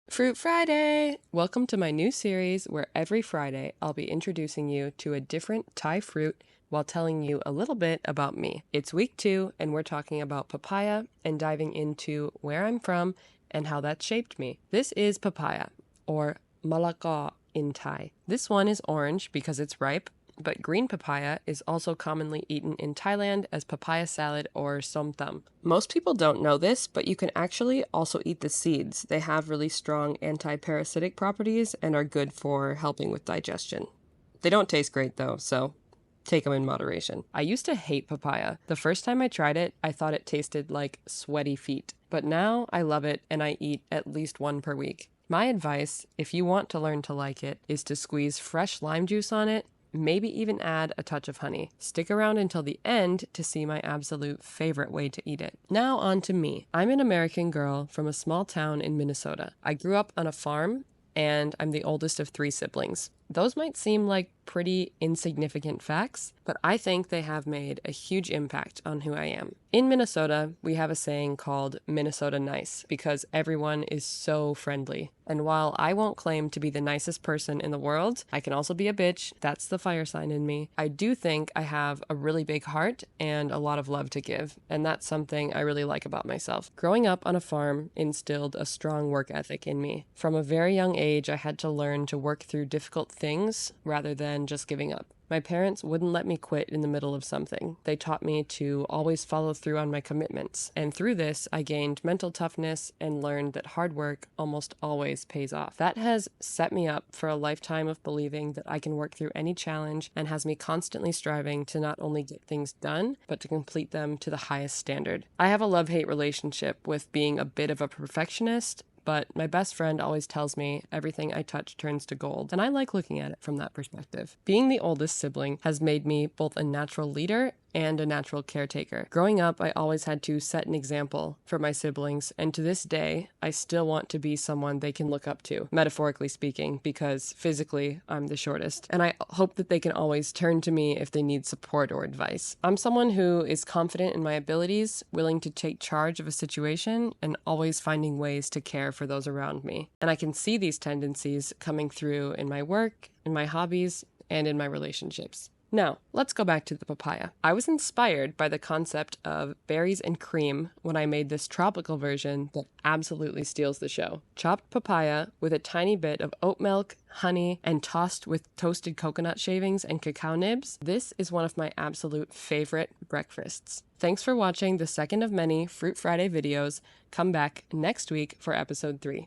Fruit Friday! Welcome to my new series where every Friday I'll be introducing you to a different Thai fruit while telling you a little bit about me. It's week 2 and we're talking about papaya and diving into where I'm from and how that shaped me. This is papaya, or malaka in Thai. This one is orange because it's ripe, but green papaya is also commonly eaten in Thailand as papaya salad or som tam. Most people don't know this, but you can actually also eat the seeds. They have really strong anti-parasitic properties and are good for helping with digestion. They don't taste great though, so take them in moderation. I used to hate papaya. The first time I tried it, I thought it tasted like sweaty feet. But now I love it and I eat at least one per week. My advice, if you want to learn to like it, is to squeeze fresh lime juice on it, maybe even add a touch of honey. Stick around until the end to see my absolute favorite way to eat it. Now on to me. I'm an American girl from a small town in Minnesota. I grew up on a farm and I'm the oldest of 3 siblings. Those might seem like pretty insignificant facts, but I think they have made a huge impact on who I am. In Minnesota, we have a saying called Minnesota nice because everyone is so friendly. And while I won't claim to be the nicest person in the world, I can also be a bitch. That's the fire sign in me. I do think I have a really big heart and a lot of love to give, and that's something I really like about myself. Growing up on a farm instilled a strong work ethic in me. From a very young age, I had to learn to work through difficult things rather than just giving up. My parents wouldn't let me quit in the middle of something. They taught me to always follow through on my commitments. And through this, I gained mental toughness and learned that hard work almost always pays off. That has set me up for a lifetime of believing that I can work through any challenge and has me constantly striving to not only get things done, but to complete them to the highest standard. I have a love-hate relationship with being a bit of a perfectionist, but my best friend always tells me everything I touch turns to gold, and I like looking at it from that perspective. Being the oldest sibling has made me both a natural leader and a natural caretaker. Growing up, I always had to set an example for my siblings, and to this day, I still want to be someone they can look up to, metaphorically speaking, because physically, I'm the shortest, and I hope that they can always turn to me if they need support or advice. I'm someone who is confident in my abilities, willing to take charge of a situation, and always finding ways to care for those around me. And I can see these tendencies coming through in my work, in my hobbies, and in my relationships. Now, let's go back to the papaya. I was inspired by the concept of berries and cream when I made this tropical version that absolutely steals the show. Chopped papaya with a tiny bit of oat milk, honey, and tossed with toasted coconut shavings and cacao nibs. This is one of my absolute favorite breakfasts. Thanks for watching the second of many Fruit Friday videos. Come back next week for episode 3.